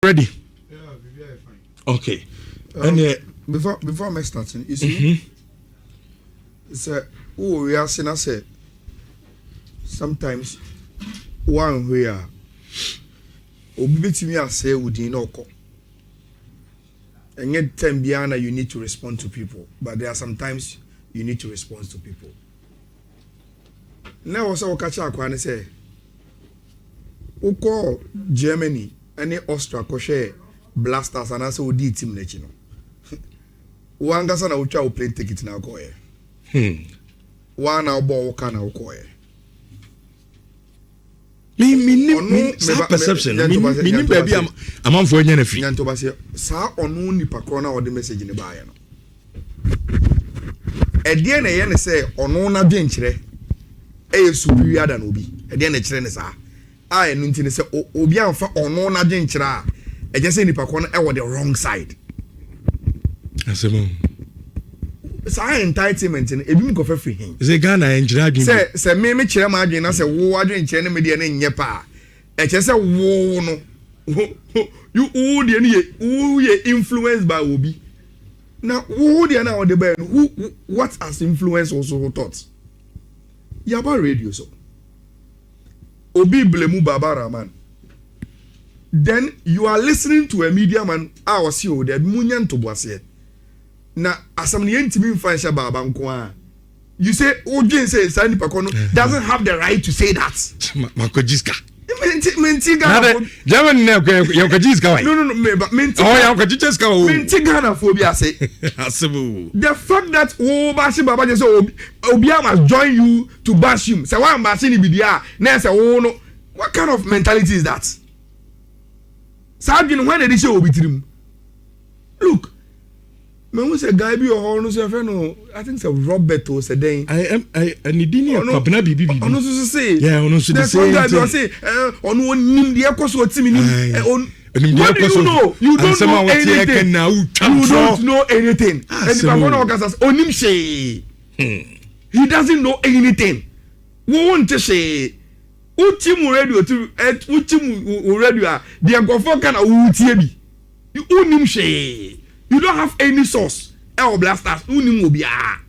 Ready? Yeah, very fine. Okay. And before I start, you see, it's we are saying, I say, sometimes one way obi me say within oko. And yet time beyond you need to respond to people, but there are sometimes you need to respond to people. Now also catch up and say, Uko Germany. Any Austria koshe blasters and also di team nechi no. Wanga sana ucha u plane ticket na uko ye. Wana ubo uka na uko ye. Me perception. Me baby am am for nyane free. Nyanto ba se sa onu nipa kro na odi message ne ba ye no. Ede na ye ne se onu na dwen kire. E superior than obi. Ede na kire ne sa. I no ntine se obi anfa ono na dwenkyira a eje se nipa ko no e the wrong side asemo say entitlement no ebi mko fa free hin ze Ghana enjira adwen se me kire ma adwen na se wo adwenkyira ne me de ne nye pa eje se wo no you de ne ye influenced by obi na wo de na o de ba no what has influenced also thoughts yaba radio so Obi blemu Baba Rahman. Then you are listening to a media man. I was you there. Munyan to boise. Na asamni yentimi mfanisha Baba nkwa. You say Oji say Sani Pakono doesn't have the right to say that. Makojiska. Menti Ghana. German Yakojiska why? No. Menti. Oh Yakojiska. Menti Ghana phobia say. Asebu. The fact that bashi Baba just Obia must join you to bash him. Say why am bashing Ibidia? Na say no. What kind of mentality is that? Sabin when they say Obitrim. Look. Me who say guy be or no say no. I think say Robert or say then. I nidini Pabna bibi. Ono so say. Yeah, ono so say. There's one guy say ono nim de ekoso otimi ni. What do you know? You don't know anything. You don't know anything. And if I'm going to onim she, he doesn't know anything. We want to say, Utimu radio to Utimu radio. They are going for kind of Utiebi. You onim she. You don't have any source. El blasters unim ubia.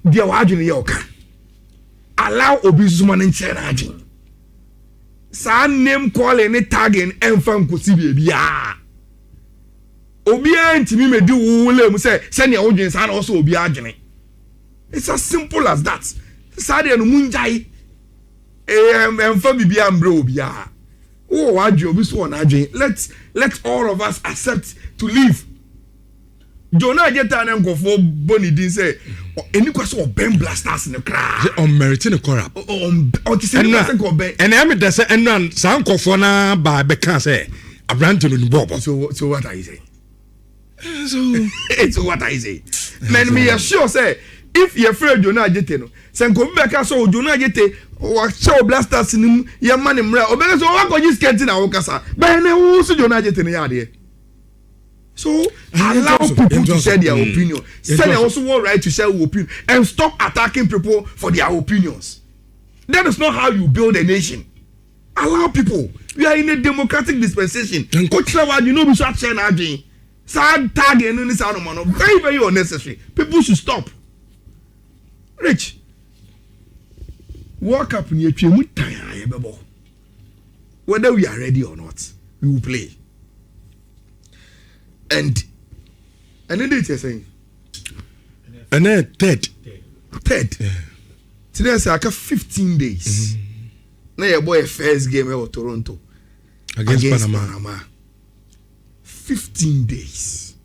They are watching yoka. Allow obisuman in Cherajin. Sa name call any tagging enfam kosi bia obia ntimi medi wule mu say send your audience and also obia agene. It's as simple as that. Sa de no munjai enfam bibia mbre obia wo waje obi so na agene. Let all of us accept to live. Jonah Jeta na nkofo boni din say eni kwaso obem blasters ne kra on merit ne corrupt o ti say no ko ben and am dey say enran san nkofo na ba be kan say abranto no bobo. So what are you saying? It's what I say. Man me sure say if you afraid Jonah Jeta no say nko be ka so Jonah Jeta wa show blasters nim ye man mra obere so wa ko ji skate na wo kasa be na wo so Jonah Jeta ne ya de. So allow people to share their opinion. Say they also want right to share their opinion and stop attacking people for their opinions. That is not how you build a nation. Allow people. We are in a democratic dispensation. You know we should share again. Sad tag and this out man. Very, very unnecessary. People should stop. Rich. Walk up in your chair. Whether we are ready or not, we will play. And then they saying, and then third. Yeah. Today I say I got 15 days. Now your boy first game at Toronto against Panama. 15 days.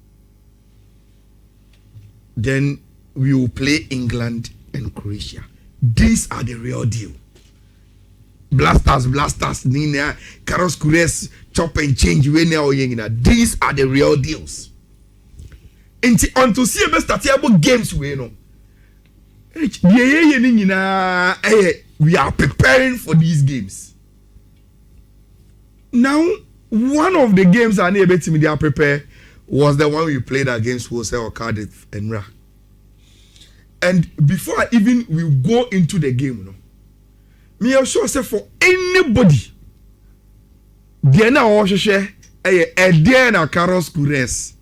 Then we will play England and Croatia. These are the real deal. Blasters, Nina, Carlos Kures, chop and change. These are the real deals. And to see about startable games, we know. We are preparing for these games. Now, one of the games I need to be prepared was the one we played against Wholesale Cardiff and Ra. And before I even will go into the game, me I'm sure say for anybody deɛ na ɔhwehwɛ ɛyɛ ɛdeɛ na Carlos Queiroz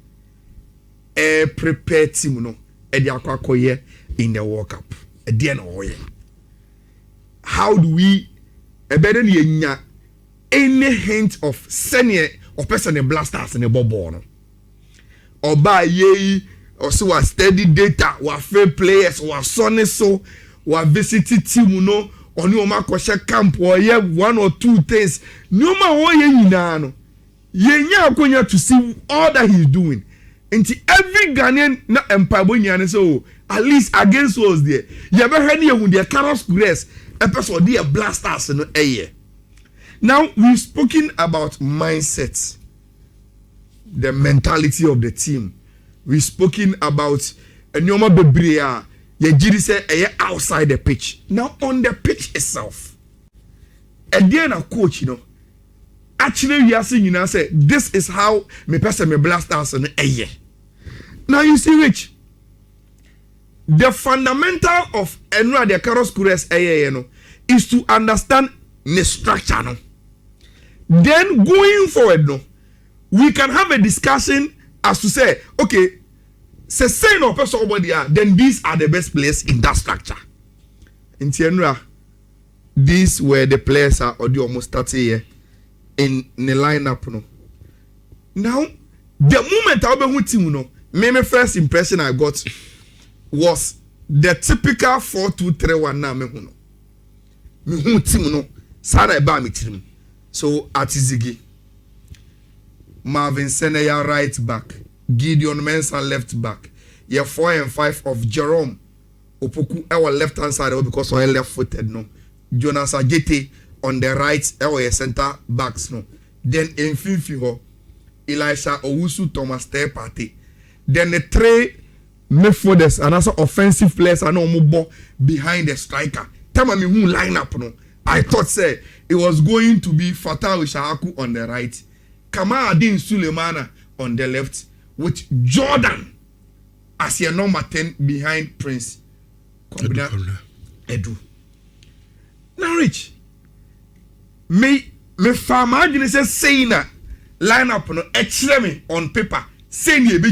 prepare team no ɛde akɔyɛ in the World Cup ɛdeɛ na ɔyɛ. How do we better nya any hint of senior or person the blasters in the ball no? Or by ye or so a steady data or fair players or sonny so or visited team no or no makosha camp or yeah 1 or 2 things no ma ye no ye nya to see all that he's doing. Into every Ghanaian na empire so at least against us there. You ever heard here with their Carlos Queiroz a person dear blasters in a year. Now we've spoken about mindsets, the mentality of the team. We've spoken about a Nyoma Bebrea, Yejiri say outside the pitch. Now on the pitch itself, a dear coach, actually we are saying, say this is how me person me blasters in a year. Now you see, Rich, the fundamental of Enra de Carlos Queiroz is to understand the structure. No? Then going forward, no, we can have a discussion as to say, okay, say no person over there, then these are the best players in that structure. In Enra, these were the players are almost 30 years in the lineup. No. Now, the moment I went to my first impression I got was the typical 4-2-3-1 na me hu team no sada ba me team. So Atizigi, Marvin Seneya right back, Gideon Mensah left back, your 4 and 5 of Jerome Opoku our left hand side because I left footed no, Jonas Ajete on the right our center backs no, then in Fiifi ho Elisha Owusu Thomas Tepate, then the 3 midfielders and also offensive players are no more behind the striker. Tell me who line up no. I thought say it was going to be Fatah Shahaku on the right, Kamal Adin Sulemana on the left, with Jordan as your number 10 behind Prince Edu. Now Rich, me farmer saying that line up no extreme on paper saying ye be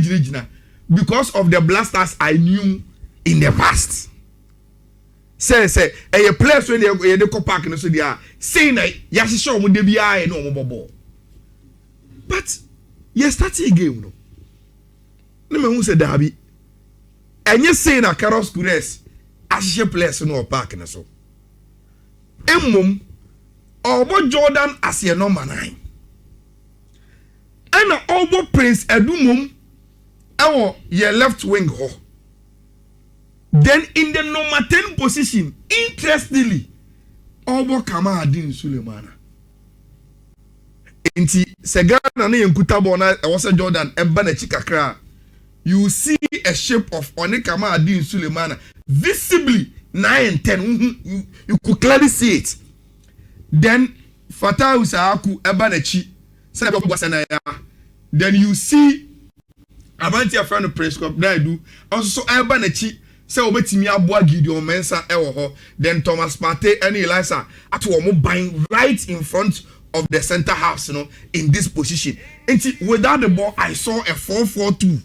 because of the blasters I knew in the past. Say a place when they go park no so they are saying that yasi show mo dey bia no mo bobo. But you start again no. No me hu say dabi. Enye say na Carlos Queiroz ahye place no park no so. Emmom obo Jordan as your number 9. And obo Prince Edumum our your left wing ho. Then in the number 10 position, interestingly, Obo Kamal Adin Sulemana. Inti Segana na yenkuta bona was Jordan ebana chikakra. You see a shape of Oni Kamal Adin Sulemana visibly 9 and 10. You could clearly see it. Then Fatah Usahaku ebana chi. Then you see Abanti a friend of Prince Cup that I do also ebana chi. Say obetimi aboa Gideon Mensah ewo ho, then Thomas Partey and Elisa at one buying right in front of the center half, in this position. And without the ball, I saw a 4-4-2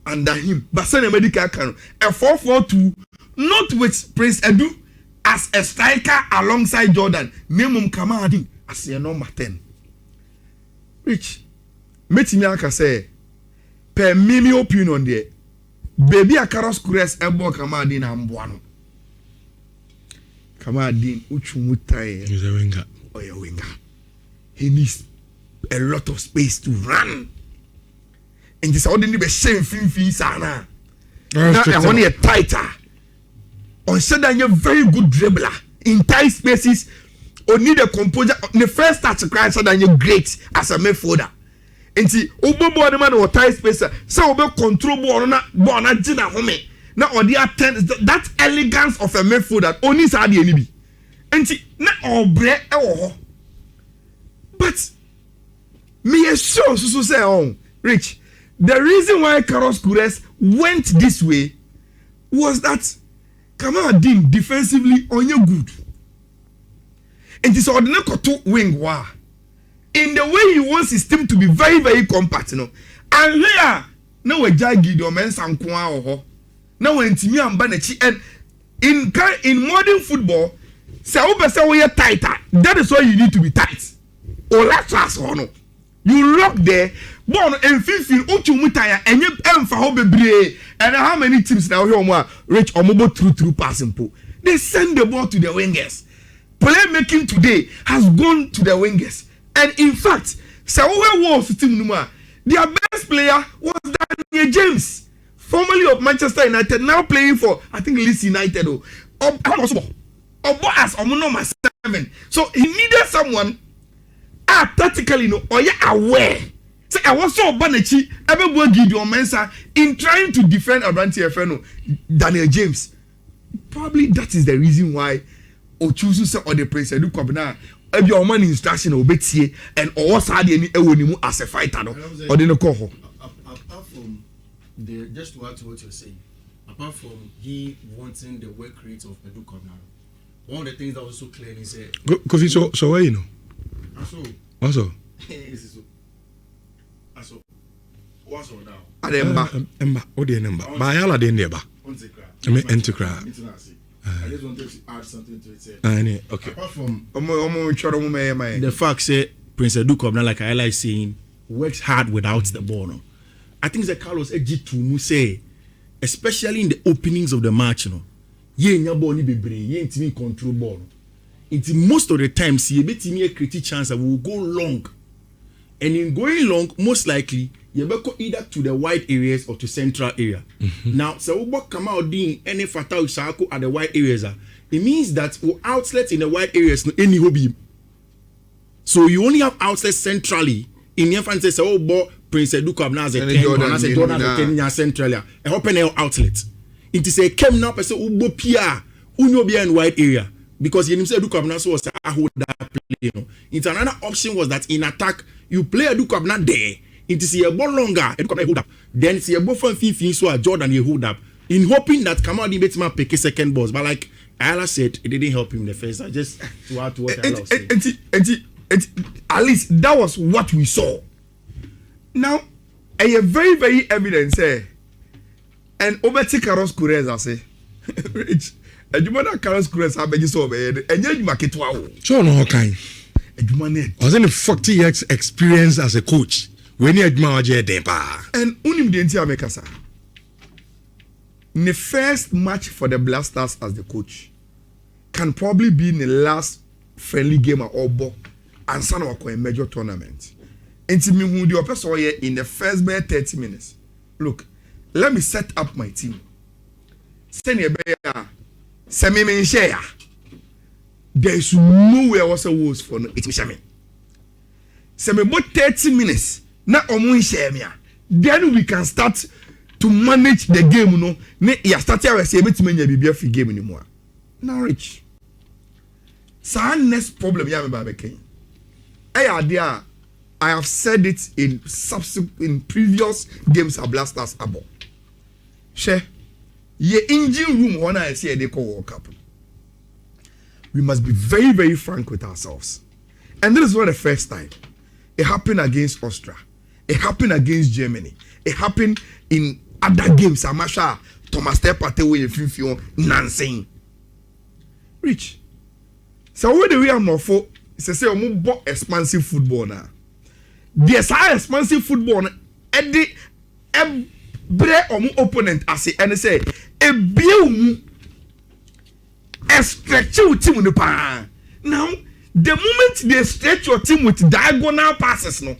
under him. But send a medical can a 4-4-2, not with Prince Edu as a striker alongside Jordan. Minimum commanding as your number 10. Rich, metimi aka say per mimi opinion there. Baby a Carlos Queiroz ebo Kamal Adin amboano. Kamal Adin uchumutai. He's a winger. Oh, a winger. He needs a lot of space to run. And this ordinary be shame Fiifi sana. Now I want a tighter. On said that you're very good dribbler in tight spaces. Or need a composure. The first start to cry so that you're great as a midfielder. Enti obobo de man or tight space so obo control ball na jina home na odi attend that elegance of a midfielder only sa de ani bi enti na obre e wo ho but me sure so say on Rich, the reason why Carlos Queiroz went this way was that Kamal Adin defensively on your good enti so ordinary koto wing wa in the way he wants his team to be very, very compact, you know. And here, now we jaggy your men sanqua. Now when Timmy and Banechi and in modern football, say we are tighter. That is why you need to be tight. Or last us or no. You lock there, born and Fiifi, Uchumutaya, and you for Hobe and how many teams now here reach or mobile through passing pool. They send the ball to the wingers. Playmaking today has gone to the wingers. And in fact, was team Numa. Their best player was Daniel James, formerly of Manchester United, now playing for I think Leeds United. As number 7. So he needed someone tactically or aware. So I was so Banechi, everyone Gideon Mensah in trying to defend Abranti Efeno, Daniel James. Probably that is the reason why Ochusu or the Prince Edu Kobina if your man instruction obey and or sad any ewonimu as a fighter no or the no call. Apart from the just to add to what you're saying, apart from he wanting the work rate of Edu Kobina, one of the things that was so clear is Kofi, so where you know? Also. What's all now? Emba. What the number? By Ayala the neighbor. I mean, I just wanted to add something to it. Okay. Apart from the fact say Prince Edu Kobina, like Ayala is saying, works hard without the ball. No? I think that Carlos Ejitu say, especially in the openings of the match, ye nya ball ni bebre, ye intimi control ball. It's most of the time, see a bit in a create chance that we will go long. And in going long, most likely, you go either to the wide areas or to central area. Now, so we come out doing any fatal circle at the wide areas. It means that we outlets in the wide areas no any hobby. So you only have outlets centrally. In your fancy say, oh, boy, Prince Edu Kobina as a 10, as a Jordan as a 10 centrally. A open air outlet. It is a came now, person who bo Pia, who be in wide area. Because you himself Edu Kobina so was a hold that play. It's another option was that in attack, you play Edu Kobina there. It is a ball longer, Edu Kobina hold up. Then see a ball from Fiifi so a Jordan you hold up. In hoping that Kamadi Betima pick a second balls. But like Ayala said, it didn't help him in the first. Just to add to what Ayala was saying. At least that was what we saw. Now, a very, very evident say, and Obeti Carlos Kurez, I say, Rich, and you want Carlos Kurez, I beg you so, and you market wow. So, no, kind. Wasn't a 40 years experience as a coach when you admire Depa and Unim Dentia Mekasa. In the first match for the Blasters as the coach can probably be in the last friendly game at Obo and San a major tournament. And to me, who the person in the first 30 minutes. Look, let me set up my team. Send a bear, send me share. There is nowhere else was for no it. Send me about 30 minutes. Now, share me. Then we can start to manage the game. No, you start to say it may be a free game anymore. Now, Rich. So, next problem, you have I have said it in previous games at Blasters above. Share ye engine room when I say they call World Cup. We must be very, very frank with ourselves. And this is not the first time. It happened against Austria. It happened against Germany. It happened in other games. Amasha, Thomas Tepate, way Fiifi, Nansing. Rich. So what the way I'm not for? It's say I'm more expansive football now. There's high expansive football. Every opponent as and say a bill a stretch your team in the pan. Now the moment they stretch your team with diagonal passes, no.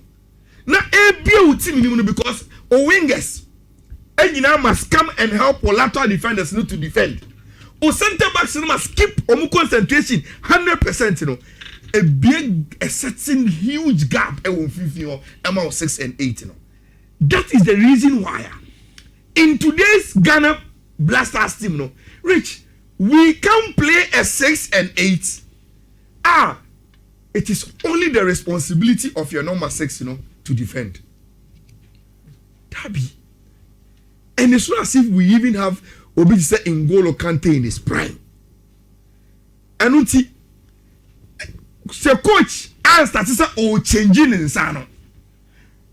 Now a bill team because wingers and you now must come and help lateral defenders not to defend. Or center backs must keep concentration 100%, a big, a certain huge gap among 6 and 8. That is the reason why in today's Ghana Blasters team, Rich, we can play a 6 and 8. It is only the responsibility of your number 6, to defend. Dabi. And it's not as if we even have Obisi N'Golo Kante in his prime. And the coach and start to say oh changing in Sano.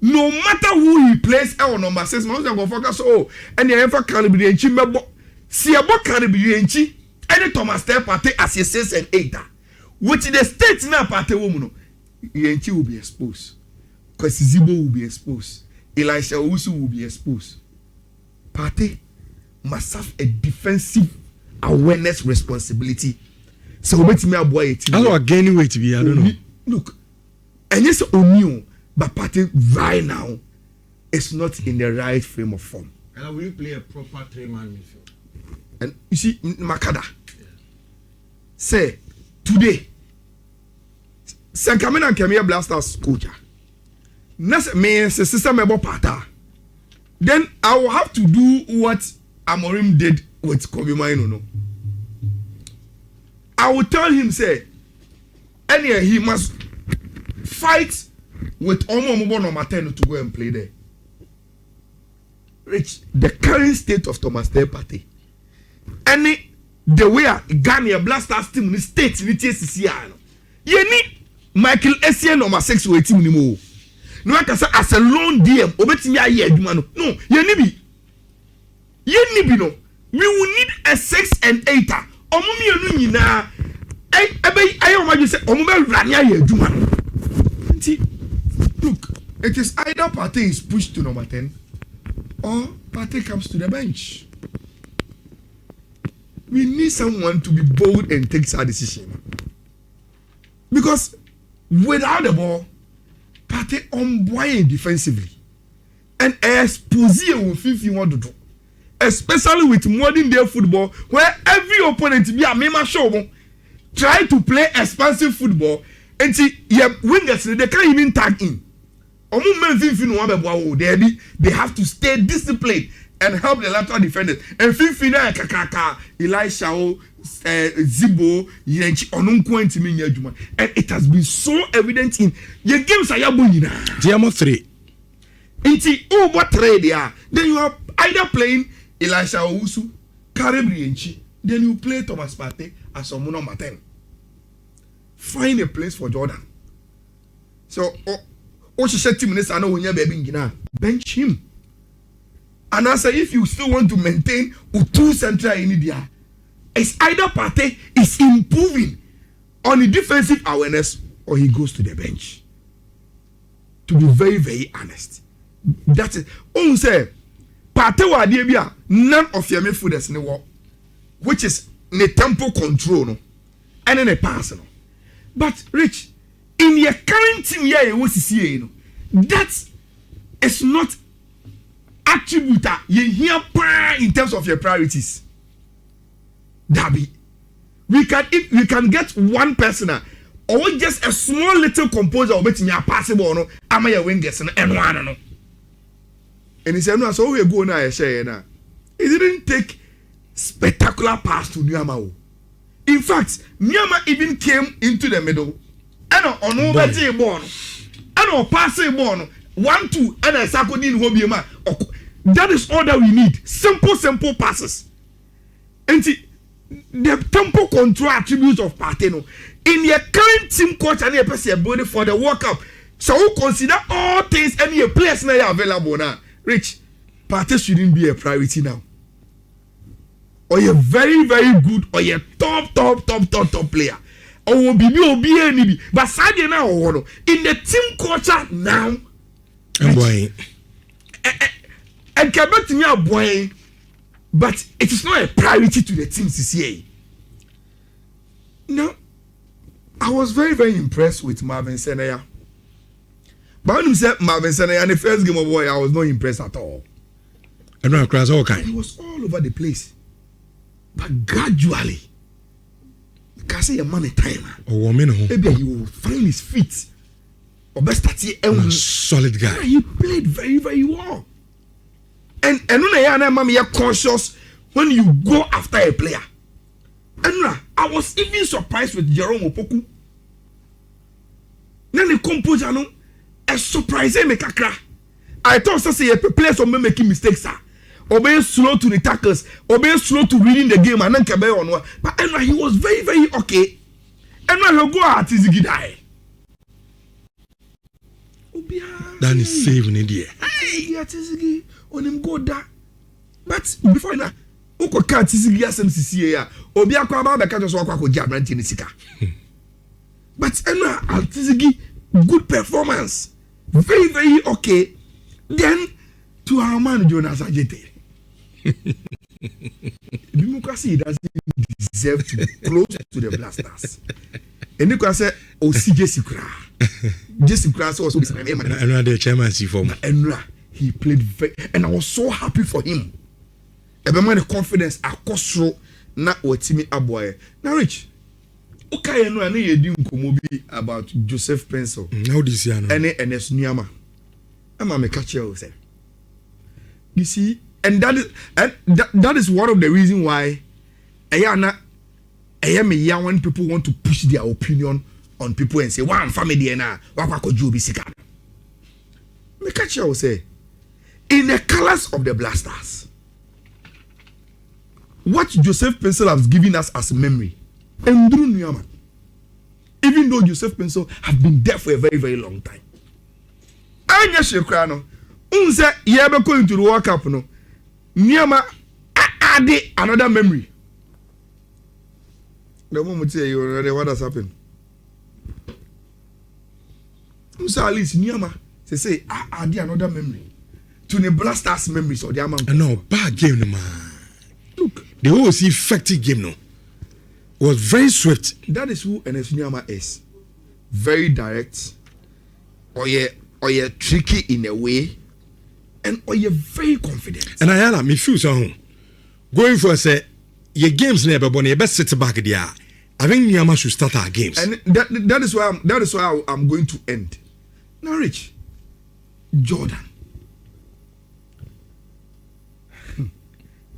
No matter who he plays on number 6 months and go focus and the ever Caribbean Chimbo see about Caribbean Chi any Thomas Step party as he says and 8 which the state now party woman Yenchi will be exposed because Zibo will be exposed Elisha Usu will be exposed party must have a defensive awareness responsibility so wait me a boy that's what gaining weight to be I don't know look and yes O'Neal but party right now is not in the right frame of form. And will you play a proper 3-man midfield? And you see, Makada say today, Sankamena and Kemia Blasters coach. Next me sister mebo pata. Then I will have to do what Amorim did with Kobe Maino. No, I will tell him say, and he must fight with Omo number 10 to go and play there. Rich, the current state of Thomas Day party. Any the way Ghana Blasters team in the state in the TSCR. You need Michael Essien number 6 with team anymore. No, I can say as a lone DM, obeti ya ye adwuma no. You need be no. We will need a 6 and 8er. Omo mienu nyina. I want you say omo be run ya adwuma no. Look, it is either party is pushed to number 10 or party comes to the bench. We need someone to be bold and take a decision. Because without the ball, party unboying defensively. And exposing with Fiifi want to do. Especially with modern day football, where every opponent be a member show try to play expansive football. And see, wingers they can't even tag in. They have to stay disciplined and help the lateral defenders. And Fiifi na kakaka, Elisha, Zibo, Yenchi, Onunko ntimi nyadwuma. And it has been so evident in your games are yabonyina. Diamo 3. Inti over 3 there. Then you are either playing Elisha Owusu, Caribbean Yenchi, then you play Thomas Partey as a number 10. Find a place for Jordan. So, she said 10 minutes, I know when you're baby, bench him. And I say, if you still want to maintain two central in India, it's either Partey is improving on the defensive awareness or he goes to the bench. To be very, very honest. That's it. Oh, say, Partey wa adebia, none of your midfielders in the war, which is the tempo control, no, and then a pass, no. But Rich, in your current team here, you want to see that is not attribute you hear in terms of your priorities. Dabi, we can get one person or just a small little composer or betting your passable no, am I a wingers and one no. And he said, no, so we go now. I say now, it didn't take spectacular pass to Nyama. In fact, Nyama even came into the middle. And on over born. And on passing born 1-2 and I Sakodin Hobiema. That is all that we need. Simple passes. And see, the tempo control attributes of Partey in your current team coach and your person body for the World Cup. So we consider all things and your players now available now. Rich, Partey shouldn't be a priority now. Or you're very, very good, or you're top player. Or will be any. But sadly now, in the team culture now, and come back to me a boy, but it is not a priority to the team CCA. Now, I was very, very impressed with Marvin Senaya. But when you said Marvin Senaya in the first game of boy, I was not impressed at all. I don't across all kinds. He was all over the place. But gradually, can say a man a time. Maybe he will find his feet. Or best start a solid guy. He played very, very well. And when you're conscious when you go after a player. And I was even surprised with Jerome Opoku. Then the composer no, a surprise me kakra. I thought say a player some making mistakes sir. Or being slow to the tackles, or being slow to reading the game, and then come on one. But he was very, very okay. And when he go out, is he die. That is saving India. Hey, Tisigi on him go that. But before that, Oko can't Tisigi SMCC ya. Obi akwa ba ka just wakwa ko jam rent ni sika. But Tisigi good performance. Very, very okay. Then to our man Jonas Ajete. Democracy doesn't deserve to be close to the Blasters. And you can say, oh, see Jesse Kra. Jesse Kra also the chairmancy for me. And he played very, and I was so happy for him. Every the confidence across na watimi aboy. Now Rich, okay, I know you didn't about Joseph Pencil. How this year? And Nhyira. I'm a catcher. You see, and that is one of the reasons why Ayala. I am a young when people want to push their opinion on people and say, "Wow, family na wakwa Joe Bisika." Me catch you say, in the colors of the Blasters, what Joseph Pencil has given us as memory, and Nhyira, even though Joseph Pencil have been there for a very, very long time. Anya Shekrano, unse yebe going to the World Cup no, Nhyira add another memory. The moment you already what has happened. So at least Nhyira say add another memory to the Blasters memories or the amount. No bad game, no man. Look, the whole effective game no was very swift. That is who Nhyira is. Very direct, or you tricky in a way, and or you very confident. And Ayala, me feel so going for say your games never born. You best sit back there. I think Nhyira should start our games. And that is why I'm going to end. Now, Rich, Jordan.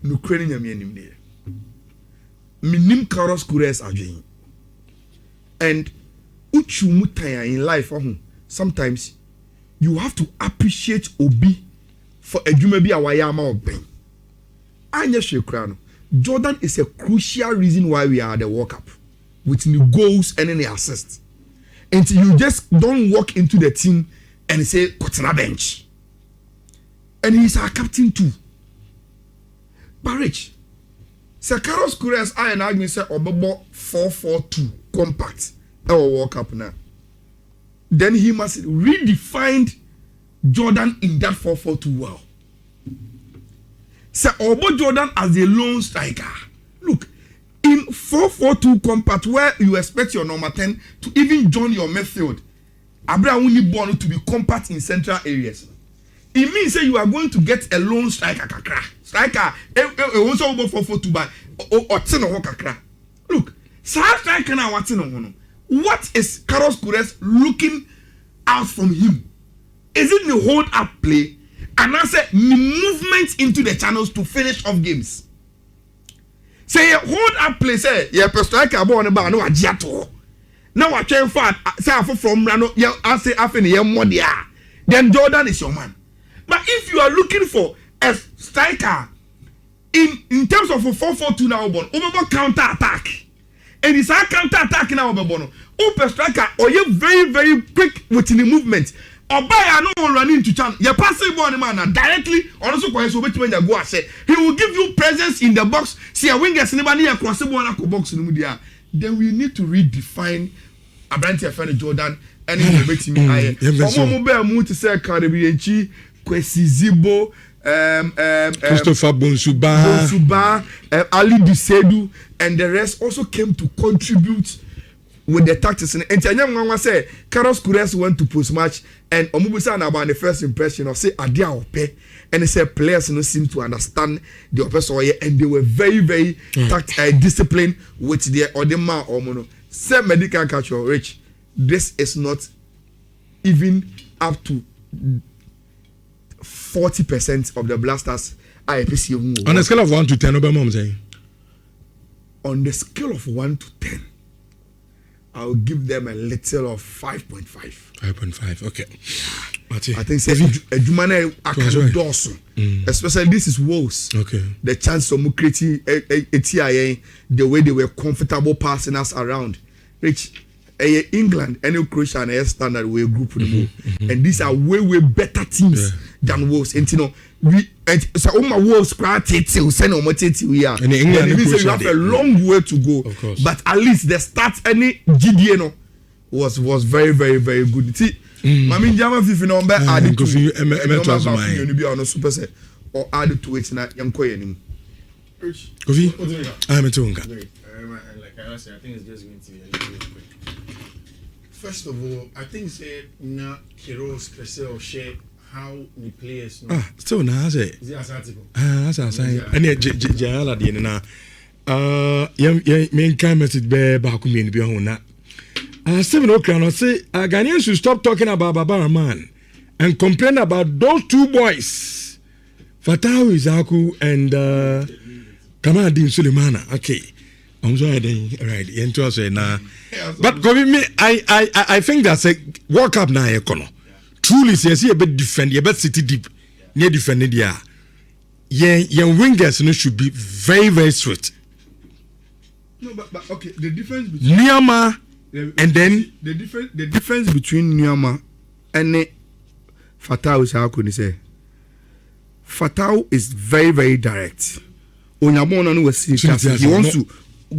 No credit me anymore. Minim Carlos Kures again. And uchu mutaya in life, sometimes you have to appreciate Obi for a jumebi awayama obi. Anya Shekrano. Jordan is a crucial reason why we are at the World Cup with new goals and any assists. And you just don't walk into the team and say, "Put on a bench." And he's our captain too. But Rich, Sir Carlos Kures, I and I say, Obobo 4-4-2 compact our World Cup now. Then he must redefine Jordan in that 4-4-2 well. Sir Obo Jordan as a lone striker. Look, in 4-4-2 compact where you expect your number 10 to even join your midfield, Abraham will need born to be compact in central areas. It means that you are going to get a lone striker kakra. Striker, also over 4-4-2 by or 10 or kakra. Look, striker now what is Carlos Kures looking out from him? Is it the hold up play? And I say movement into the channels to finish off games. Say hold up play, say yeah, per striker born about no agiato. Now I train for say from Rano, yeah, I say after the money. Then Jordan is your man. But if you are looking for a striker in terms of a 4-4-2 now, over counter attack, and it's a counter attack now, over striker or you very, very quick within the movement. Or by no one running to channel, you're passing one man directly, also quite so when you go and say he will give you presence in the box. See a winger, anybody across the one box in the media. Then we need to redefine Abranti Afeni Jordan and in the betting. I move to say Caribbean Chi, Kwesi Zibo, Christopher Bonsuba, Ali Dusedu, and the rest also came to contribute with the tactics. And Tanyam say Carlos Kures went to post match and Omubusa about the first impression of say Adia Ope, and they said players no seem to understand the Ope and they were very, very disciplined with their Odema Omono. Say medical culture, Rich. This is not even up to 40% of the Blasters IPC. On a scale of 1 to 10, I'm saying. On the scale of 1 to 10. I'll give them a little of 5.5. 5.5, okay. I think say Jumane Akadoso. Especially this is Wolves. Okay. The chance of creating a TIA, the way they were comfortable passing us around. Rich, England and Croatia and standard way group and these are way better teams than Wolves. And you know we so my Wolves cry till send on yeah. And England and you have a long way to go. Of course. But at least the start any GDN was very good. See, Mami Jama Fiifi number added to you be on super set or add to it na yanko anim. Kofi, I'm a tunga. Like I said, I think it's just going to be a little bit quick. First of all, I think say na Kiros Pesel share how the players know. So now I say. Is it as article? That's a sign. And Ayala the na. Main message be back me be on na. 7 o'clock say Ghanaians should stop talking about Baba man and complain about those two boys, Fatawu Izaku and Kamadin Sulemana. Okay. I'm sorry, right? Interesting now. But me, I think that's a World Cup now. Truly, see a bit defend, a bit city deep, near defended. Yeah, wingers should be very sweet. No, but okay, the difference between Nyama and then the difference between Nyama and Fatawu is how could you say? Fatawu is very direct. Onyamona was he wants to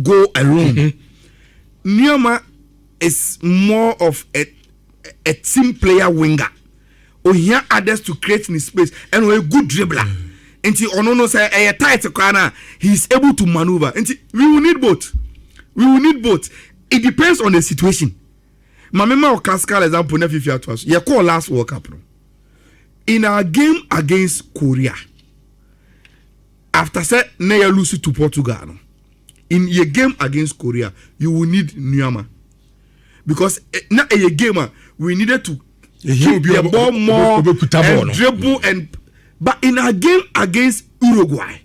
go alone. Nyama is more of a team player winger. Or he has others to create in his space and a good dribbler. And he no say a tight corner. He is able to maneuver. And we will need both. It depends on the situation. My memory of Cascal example never fear to us. You call last World Cup. In our game against Korea, after say Nhyira lose to Portugal, in your game against Korea, you will need Nyama. Because not a game, we needed to keep the ball more and dribble but in our game against Uruguay,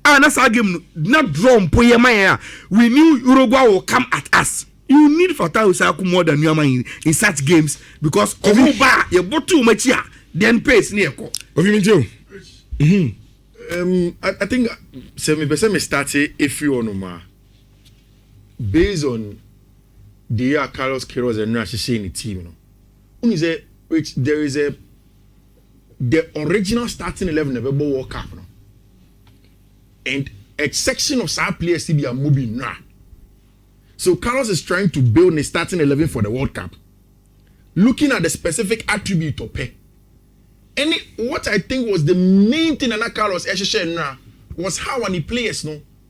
and that's our game not drawn. We knew Uruguay will come at us. You need Fatawu Isaku more than Nyama in such games because you bought too much here, then pace near. What do you mean? I think 70% started if you know based on the year Carlos Queiroz and Nashi in the team, you know. Only say which there is the original starting 11 never World Cup, you know. And a section of side players be are moving now. So Carlos is trying to build a starting 11 for the World Cup, looking at the specific attribute of pay. And what I think was the main thing that Carlos now was how when the players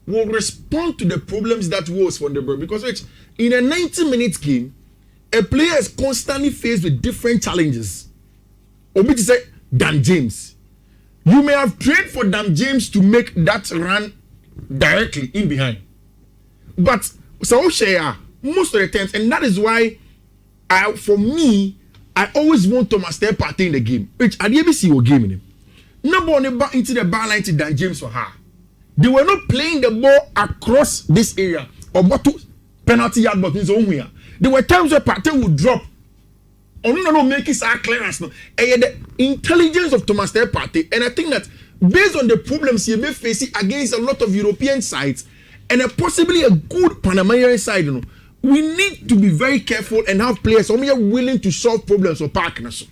will respond to the problems that was from the ball. Because in a 90-minute game, a player is constantly faced with different challenges. Obi to say, Dan James. You may have trained for Dan James to make that run directly in behind. But so share most of the times, and that is why for me, I always want Thomas to part in the game. Which I didn't see your game in him. Nobody back into the bar line to Dan James for her. They were not playing the ball across this area or what to penalty yard but in zone here. There were times where Partey would drop. Only no make it clearance. No. And the intelligence of Thomas Partey, and I think that based on the problems he may face against a lot of European sides and possibly a good Panamanian side, you know, we need to be very careful and have players who are willing to solve problems for partners.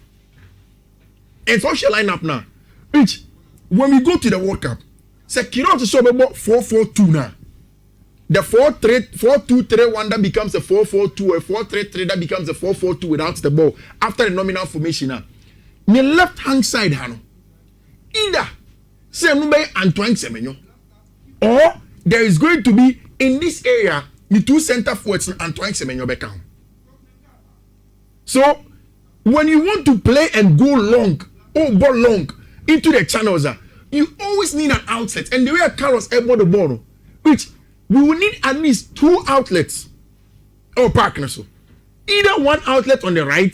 And so shall line up now. Which when we go to the World Cup, say Queiroz is about 4-4-2 now. The 4-2-3-1 that becomes a 4-4-2 or 4-3-3 that becomes a 4-4-2 without the ball after the nominal formation now. The left hand side, Hano. Either say Antoine Semenyo, or there is going to be in this area the two center forwards Antoine Semenyo Beckham. So when you want to play and go long, ball long into the channels, you always need an outlet. And the way Carlos elbowed the ball, which we will need at least 2 outlets or partners. So either one outlet on the right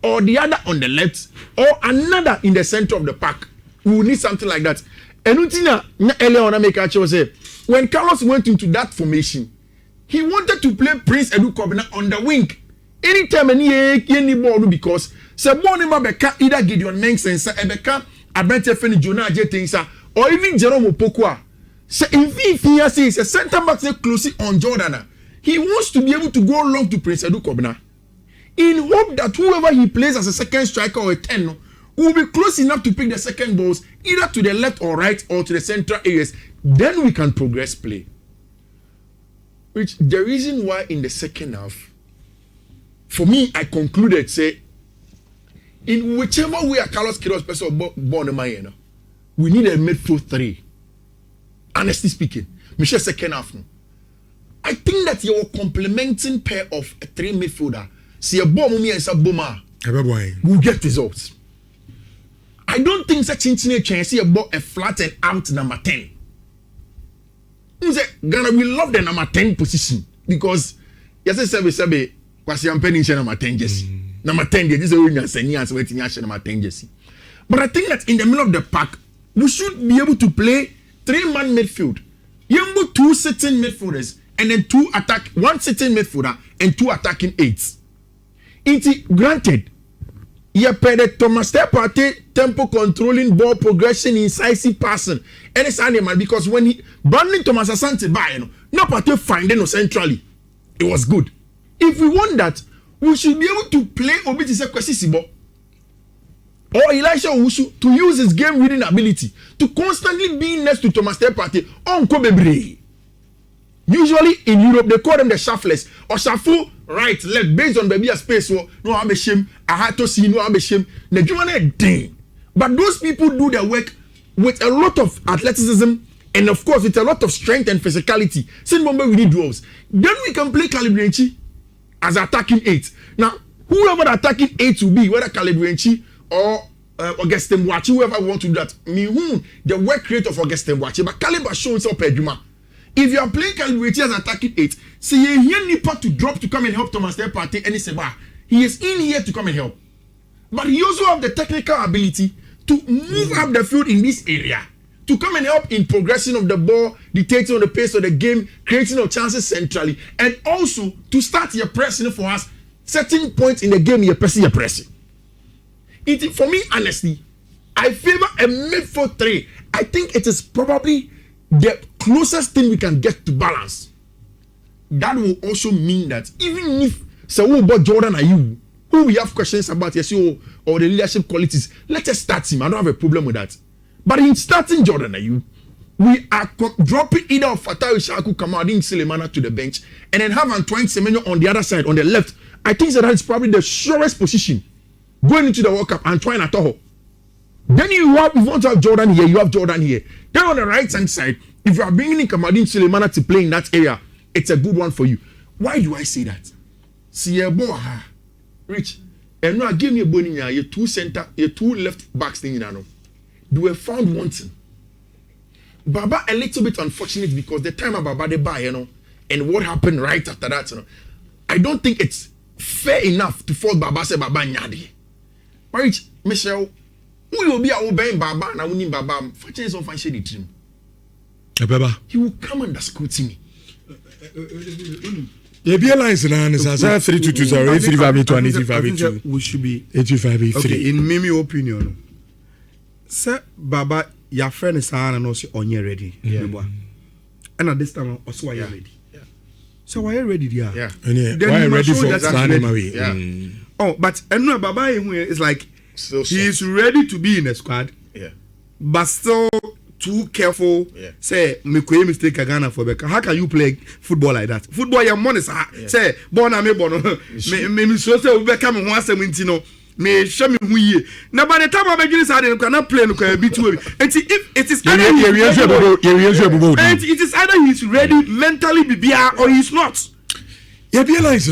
or the other on the left or another in the center of the park. We will need something like that. And earlier on, I make a say when Carlos went into that formation, he wanted to play Prince Edu Kobina on the wing. Anytime any ball because Saboni Mabeka either Gideon Mensah and Ebeka Abente Feni Jonah Jetinsa or even Jerome Pokwa. So in Fiifi says a center back say closely on Jordan. He wants to be able to go long to Prince Edu Kobina. in hope that whoever he plays as a second striker or a 10 will be close enough to pick the second balls either to the left or right or to the central areas. Then we can progress play. Which the reason why in the second half, for me, I concluded, say, in whichever way Carlos Queiroz person born in we need a midfield 3. Honestly speaking, Michelle second half. I think that your complementing pair of a 3 midfielder, see a bomb and Saboma, will get results. I don't think such a chance see a flat and out number 10. Ghana, we love the number 10 position because yes, Sebe was your penny number 10 jersey. Number 10, this is a winner, and waiting number 10 jersey. But I think that in the middle of the pack, we should be able to play 3-man midfield. You have 2 sitting midfielders and then 1 sitting midfielder and 2 attacking 8s. It's granted. You pay the Thomas Partey tempo controlling ball progression, incisive passing. And it's animal because when Brandon Thomas Asante by no Partey finding centrally, it was good. If we want that, we should be able to play Obiti Kwesisibo or Elisha Owusu to use his game reading ability to constantly be next to Thomas Partey on Kobebre. Usually in Europe, they call them the shufflers or shuffle right, left, based on baby space. No, I'm a shame. I had to see no, I'm a shame. But those people do their work with a lot of athleticism and, of course, with a lot of strength and physicality. Same moment we need dwarves. Then we can play Calibrenchi as attacking 8. Now, whoever the attacking 8 will be, whether Calibrenchi or Augustin Boachi, whoever want to do that, the work rate of Augustin Boachi, but Caliber shows up Eduma. If you are playing Calibrenchi as attacking 8, see you hear Nipa to drop to come and help Thomas Partey and he is in here to come and help. But he also have the technical ability to move up the field in this area, to come and help in progression of the ball, dictating on the pace of the game, creating of chances centrally, and also to start your pressing for us, certain points in the game you're pressing. For me, honestly, I favor a midfield 3. I think it is probably the closest thing we can get to balance. That will also mean that even if about Jordan Ayew, who we have questions about or the leadership qualities, let us start him. I don't have a problem with that. But in starting Jordan Ayew, we are dropping either of Fatai Ishaku Kamadin Selemana to the bench and then have Antoine Semenyo on the other side, on the left. I think that is probably the surest position going into the World Cup. Antoine Atoho. Then you want to have Jordan here, you have Jordan here. Then on the right hand side, if you are bringing in Kamadin Sulemana to play in that area, it's a good one for you. Why do I say that? See a boy, Rich, and now give me a bony, your 2 center, your 2 left backs thing, they were found wanting. Baba a little bit unfortunate because the time of Baba they buy, and what happened right after that, I don't think it's fair enough to force Baba say Baba Nyadi. Rich, Michelle, who will be obeying Baba and I will need Baba for change of fancy dream. He will come and scrutiny. The airlines is as 322 we should be 85. Okay, in Mimi opinion, sir Baba, your friend is and also on you ready. And at this time, also are you ready? So why are you ready? Yeah. Why are ready for standing away? Oh, but and Baba is like he is ready to be in the squad. Yeah. But still too careful. Yeah. Say make a mistake Ghana for Becca. How can you play football like that? Football your money say born me so say Becca me wan 17 me show me who ye. Now by the time I begin side you cannot play no can be too. And if it is either it is either he's ready mentally or he's not. Yeah, be alliance,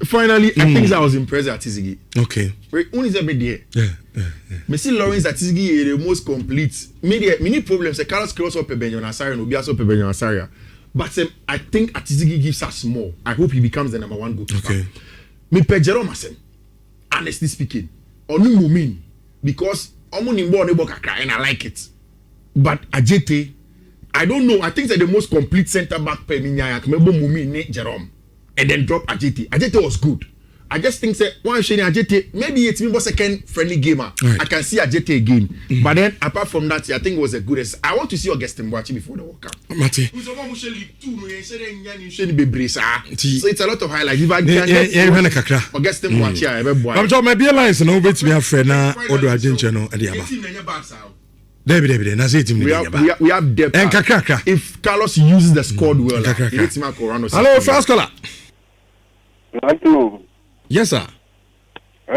Finally, I think I was impressed at Tizigi. Okay. When is every day? Yeah. Me see Lawrence at Tizigi is the most complete. Many problems. Carlos Queiroz up Benjamin Asari and Obiaso up Benjamin Asari. But I think Atizigi gives us more. I hope he becomes the number 1 goalkeeper. Okay. Me pe Jerome Asem. Honestly speaking, onu mean because omunimbo nebo kakra and I like it. But Ajete, I don't know. I think that the most complete centre back pe minya yakmebo Mumi ne Jerome. And then drop Ajete. Ajete was good. I just think say one Shane Ajete maybe it's me second friendly gamer. Right. I can see Ajete again. But then apart from that, I think it was a good. I want to see Augustine Boachi before the World Cup. Mate. So it's a lot of highlights. If I can get Augustine Boachi, I'm talking maybe alliance no wait me a friend na Odo Agenche no e dey aba. David, na say team we have depth. En kakra. If Carlos uses the squad well, it's Marco Rano. Hello, first caller. Hello. Yes, sir.